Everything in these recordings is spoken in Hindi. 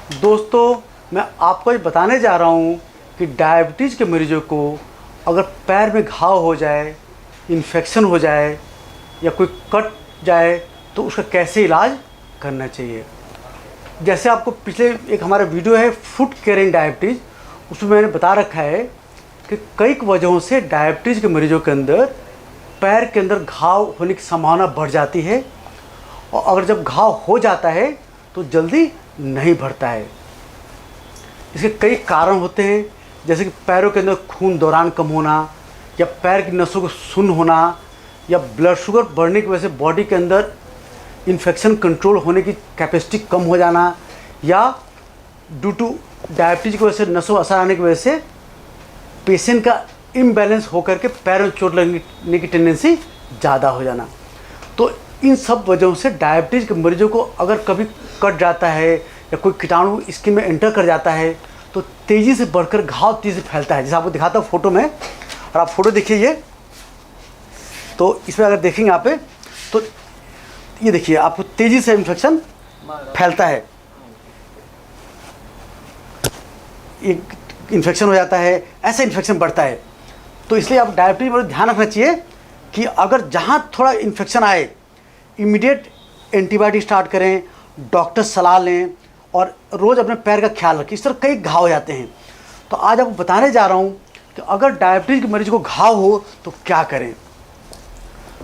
दोस्तों, मैं आपको ये बताने जा रहा हूँ कि डायबिटीज़ के मरीजों को अगर पैर में घाव हो जाए, इन्फेक्शन हो जाए या कोई कट जाए तो उसका कैसे इलाज करना चाहिए। जैसे आपको पिछले एक हमारा वीडियो है फुट केयर इन डायबिटीज़, उसमें मैंने बता रखा है कि कई वजहों से डायबिटीज़ के मरीजों के अंदर पैर के अंदर घाव होने की संभावना बढ़ जाती है और अगर जब घाव हो जाता है तो जल्दी नहीं भरता है। इसके कई कारण होते हैं, जैसे कि पैरों के अंदर खून दौरान कम होना या पैर की नसों को सुन्न होना या ब्लड शुगर बढ़ने की वजह से बॉडी के अंदर इन्फेक्शन कंट्रोल होने की कैपेसिटी कम हो जाना या ड्यू टू डायबिटीज़ की वजह से नसों असर आने की वजह से पेशेंट का इम्बैलेंस होकर के पैर में चोट लगने की टेंडेंसी ज़्यादा हो जाना। तो इन सब वजहों से डायबिटीज़ के मरीजों को अगर कभी कट जाता है या कोई कीटाणु स्किन में एंटर कर जाता है तो तेज़ी से बढ़कर घाव तेज़ी से फैलता है। जैसे आपको दिखाता हूँ फोटो में, और आप फोटो देखिए ये, तो इसमें अगर देखेंगे यहाँ पे तो ये देखिए आपको तेज़ी से इन्फेक्शन फैलता है, एक इन्फेक्शन हो जाता है, ऐसा इन्फेक्शन बढ़ता है। तो इसलिए आप डायबिटीज पर ध्यान रखना चाहिए कि अगर जहाँ थोड़ा इन्फेक्शन आए इमीडिएट एंटीबायोटिक स्टार्ट करें, डॉक्टर सलाह लें और रोज़ अपने पैर का ख्याल रखें। इस तरह कई घाव हो जाते हैं। तो आज आपको बताने जा रहा हूँ कि अगर डायबिटीज़ के मरीज को घाव हो तो क्या करें।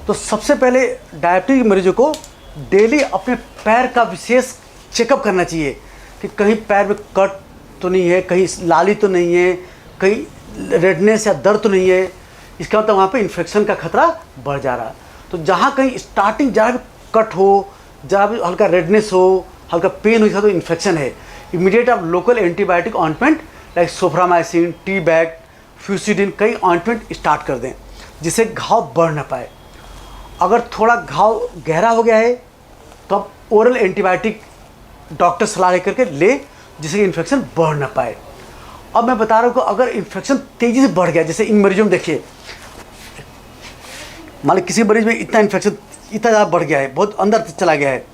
तो सबसे पहले डायबिटीज़ के मरीजों को डेली अपने पैर का विशेष चेकअप करना चाहिए कि कहीं पैर में कट तो नहीं है, कहीं लाली तो नहीं है, कहीं रेडनेस या दर्द तो नहीं है। इसका मतलब वहाँ पे इन्फेक्शन का खतरा बढ़ जा रहा है। तो जहाँ कहीं स्टार्टिंग जहाँ भी कट हो, जहाँ भी हल्का रेडनेस हो, हल्का पेन हो, तो इन्फेक्शन है, इमीडिएट आप local antibiotic ointment like Soframycin, tea bag, Fucidin कई ऑइंटमेंट स्टार्ट कर दें जिससे घाव बढ़ ना पाए। अगर थोड़ा घाव गहरा हो गया है तो आप ओरल एंटीबायोटिक डॉक्टर सलाह लेकर के ले जिससे कि इन्फेक्शन बढ़ ना पाए। अब मैं बता रहा हूँ कि अगर इन्फेक्शन तेज़ी से बढ़ गया, जैसे इन मरीजों में देखिए, मान लीजिए किसी मरीज में इतना इन्फेक्शन इतना ज़्यादा बढ़ गया है, बहुत अंदर चला गया है,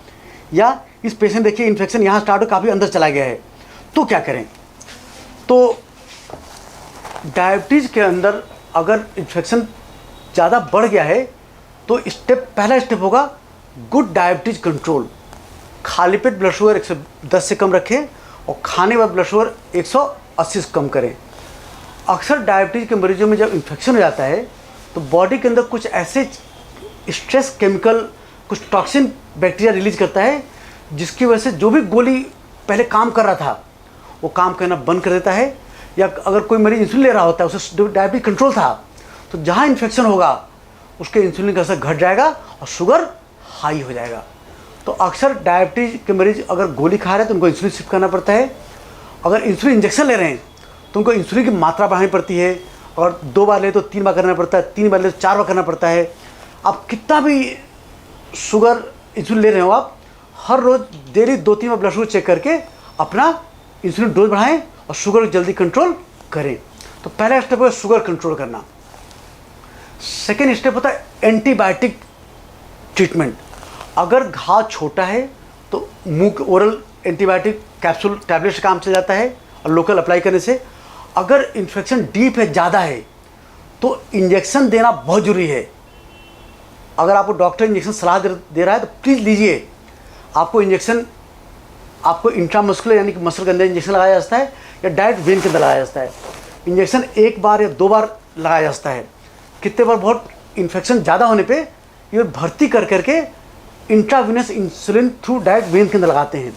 या इस पेशेंट देखिए इन्फेक्शन यहाँ स्टार्ट हो काफ़ी अंदर चला गया है, तो क्या करें। तो डायबिटीज़ के अंदर अगर इन्फेक्शन ज़्यादा बढ़ गया है तो पहला स्टेप होगा गुड डायबिटीज़ कंट्रोल। खाली पेट ब्लड शुगर 110 से कम रखें और खाने वाला ब्लड शुगर 180 से कम करें। अक्सर डायबिटीज़ के मरीजों में जब इन्फेक्शन हो जाता है तो बॉडी के अंदर कुछ ऐसे स्ट्रेस केमिकल, कुछ टॉक्सिन बैक्टीरिया रिलीज करता है जिसकी वजह से जो भी गोली पहले काम कर रहा था वो काम करना बंद कर देता है। या अगर कोई मरीज इंसुलिन ले रहा होता है, उसे डायबिटीज कंट्रोल था, तो जहाँ इन्फेक्शन होगा उसके इंसुलिन का असर घट जाएगा और शुगर हाई हो जाएगा। तो अक्सर डायबिटीज़ के मरीज अगर गोली खा रहे हैं तो उनको इंसुलिन शिफ्ट करना पड़ता है। अगर इंसुलिन इंजेक्शन ले रहे हैं तो उनको इंसुलिन की मात्रा बढ़ानी पड़ती है, और 2 बार ले तो 3 बार करना पड़ता है, 3 बार ले तो 4 बार करना पड़ता है। आप कितना भी शुगर इंसुलिन ले रहे हो, आप हर रोज़ डेली 2-3 बार ब्लड शुगर चेक करके अपना इंसुलिन डोज बढ़ाएं और शुगर को जल्दी कंट्रोल करें। तो पहला स्टेप है शुगर कंट्रोल करना। सेकेंड स्टेप होता है एंटीबायोटिक ट्रीटमेंट। अगर घाव छोटा है तो मुंह ओरल एंटीबायोटिक कैप्सूल टैबलेट से काम चल जाता है और लोकल अप्लाई करने से। अगर इन्फेक्शन डीप है, ज़्यादा है, तो इंजेक्शन देना बहुत ज़रूरी है। अगर आपको डॉक्टर इंजेक्शन सलाह दे रहा है तो प्लीज़ लीजिए। आपको इंजेक्शन आपको इंट्रामस्कुलर यानी कि मसल के अंदर इंजेक्शन लगाया जाता है या डायरेक्ट वेन के अंदर लगाया जाता है। इंजेक्शन 1 बार या 2 बार लगाया जाता है। कितने बार बहुत इन्फेक्शन ज़्यादा होने पे ये भर्ती कर करके intravenous insulin through direct when के अंदर लगाते हैं।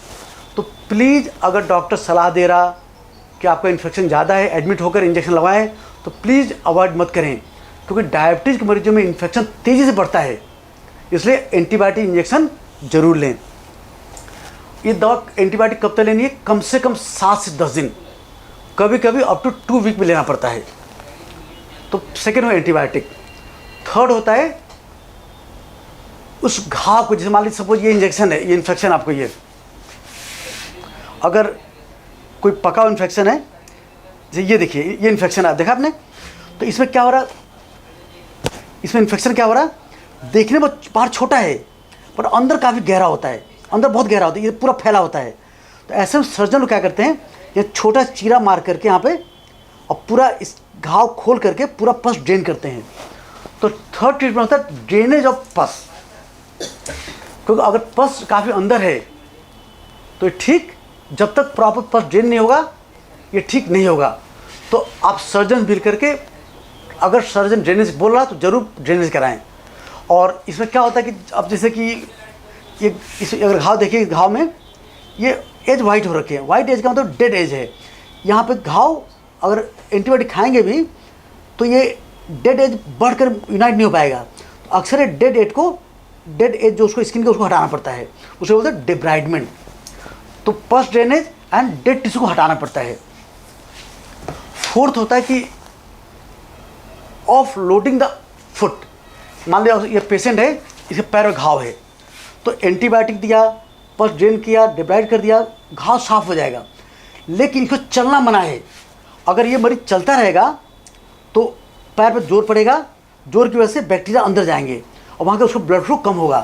तो प्लीज़ अगर डॉक्टर सलाह दे रहा कि आपका इन्फेक्शन ज़्यादा है, एडमिट होकर इंजेक्शन लगवाएं, तो प्लीज़ अवॉइड मत करें, क्योंकि डायबिटीज़ के मरीजों में इन्फेक्शन तेज़ी से बढ़ता है। इसलिए एंटीबायोटिक इंजेक्शन ज़रूर लें। ये दवा एंटीबायोटिक कब तक लेनी है? कम से कम 7 से 10 दिन, कभी कभी अप टू 2 वीक में लेना पड़ता है। तो सेकेंड हो एंटीबायोटिक। थर्ड होता है उस घाव को, जैसे मान लीजिए सपोज ये इंजेक्शन है, ये इन्फेक्शन आपको, ये अगर कोई पका इन्फेक्शन है, जैसे ये देखिए ये इन्फेक्शन है, देखा आपने, तो इसमें क्या हो रहा है, इसमें इन्फेक्शन क्या हो रहा है, देखने में बाहर छोटा है पर अंदर काफ़ी गहरा होता है, अंदर बहुत गहरा होता है, ये पूरा फैला होता है। तो ऐसे में सर्जन लोग क्या करते हैं, ये छोटा चीरा मार करके यहाँ पे और पूरा इस घाव खोल करके पूरा पस ड्रेन करते हैं। तो थर्ड ट्रीटमेंट होता है ड्रेनेज ऑफ पस, क्योंकि अगर पस काफ़ी अंदर है तो ये ठीक, जब तक प्रॉपर पस ड्रेन नहीं होगा ये ठीक नहीं होगा। तो आप सर्जन मिल करके, अगर सर्जन ड्रेनेज बोल रहा तो ज़रूर ड्रेनेज कराएं। और इसमें क्या होता है कि अब जैसे कि ये इस अगर घाव देखिए, घाव में ये एज वाइट हो रखे हैं। वाइट एज का मतलब डेड एज है। यहाँ पे घाव अगर एंटीबायोटिक खाएंगे भी तो ये डेड एज बढ़कर यूनाइट नहीं हो पाएगा। तो अक्सर ये डेड एज जो उसको स्किन का उसको हटाना पड़ता है, उसे बोलते हैं डिब्राइडमेंट। तो पस ड्रेनेज एंड डेड टिश्यू को हटाना पड़ता है। फोर्थ होता है कि ऑफ लोडिंग द फुट। मान लिया ये पेशेंट है, इसके पैर में घाव है, तो एंटीबायोटिक दिया, पस ड्रेन किया, डिब्राइड कर दिया, घाव साफ हो जाएगा। लेकिन इसको चलना मना है। अगर ये मरीज चलता रहेगा तो पैर पर जोर पड़ेगा, जोर की वजह से बैक्टीरिया अंदर जाएंगे और वहाँ का उसको ब्लड फ्लो कम होगा।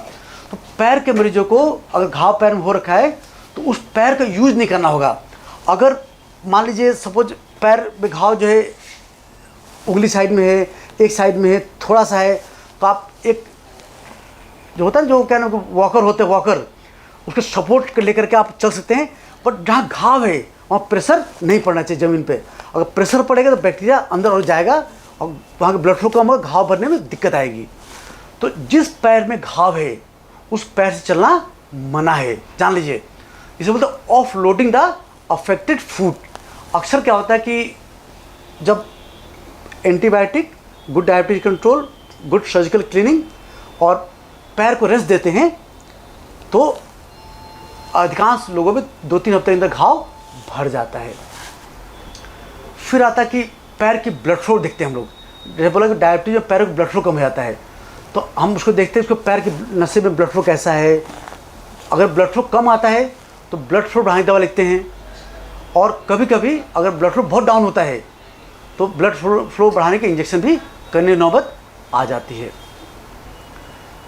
तो पैर के मरीजों को अगर घाव पैर में हो रखा है तो उस पैर का यूज़ नहीं करना होगा। अगर मान लीजिए सपोज पैर में घाव जो है उंगली साइड में है, एक साइड में है, थोड़ा सा है, तो आप एक जो होता है, जो क्या नाम वॉकर होते हैं, वॉकर, उसके सपोर्ट लेकर के आप चल सकते हैं। बट जहाँ घाव है वहाँ प्रेशर नहीं पड़ना चाहिए ज़मीन पे। अगर प्रेशर पड़ेगा तो बैक्टीरिया अंदर हो जाएगा और वहाँ का ब्लड फ्लो कम होगा, घाव भरने में दिक्कत आएगी। तो जिस पैर में घाव है उस पैर से चलना मना है, जान लीजिए। इसे बोलते हैं of loading the affected foot. अक्सर क्या होता है कि जब antibiotic, good diabetes control, good surgical cleaning और पैर को रेस्ट देते हैं तो अधिकांश लोगों में 2-3 हफ्ते के अंदर घाव भर जाता है। फिर आता है कि पैर की ब्लड फ्लो देखते हैं हम लोग। जैसे बोला कि डायबिटीज में पैरों का ब्लड फ्लो कम हो जाता है, तो हम उसको देखते हैं उसको पैर की नसें में ब्लड फ्लो कैसा है। अगर ब्लड फ्लो कम आता है तो ब्लड फ्लो बढ़ाने की दवा लिखते हैं। और कभी कभी अगर ब्लड फ्लो बहुत डाउन होता है तो ब्लड फ्लो बढ़ाने के इंजेक्शन भी करने की नौबत आ जाती है।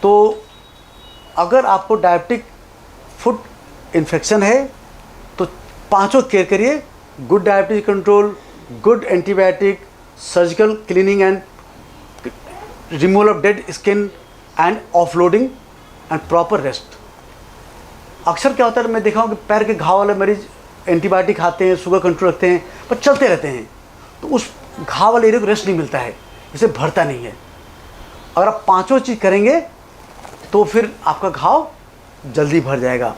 तो अगर आपको डायबिटिक फुट इन्फेक्शन है तो पांचों केयर करिए: good diabetes control, good antibiotic, surgical cleaning and removal of dead skin and offloading and proper rest. अक्सर क्या होता है, मैं देखा हूँ कि पैर के घाव वाले मरीज एंटीबायोटिक खाते हैं, शुगर कंट्रोल रखते हैं, पर चलते रहते हैं, तो उस घाव वाले एरिया को रेस्ट नहीं मिलता है, इसे भरता नहीं है। अगर आप पांचों चीज़ करेंगे तो फिर आपका घाव जल्दी भर जाएगा।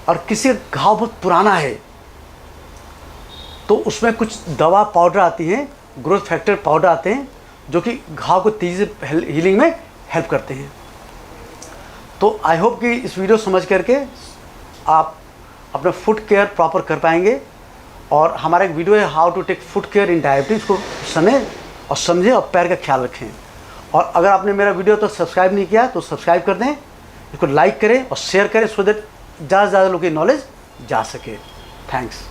और किसी का घाव बहुत पुराना है तो उसमें कुछ दवा पाउडर आती हैं, ग्रोथ फैक्टर पाउडर आते हैं, जो कि घाव को तेज़ी से हीलिंग में हेल्प करते हैं। तो आई होप कि इस वीडियो समझ करके आप अपना फुट केयर प्रॉपर कर पाएंगे। और हमारा एक वीडियो है how to take foot care in diabetes, को सुने और समझें और पैर का ख्याल रखें। और अगर आपने मेरा वीडियो तो सब्सक्राइब नहीं किया तो सब्सक्राइब कर दें, इसको लाइक करें और शेयर करें, सो दैट ज़्यादा से ज़्यादा लोगों की नॉलेज जा सके। थैंक्स।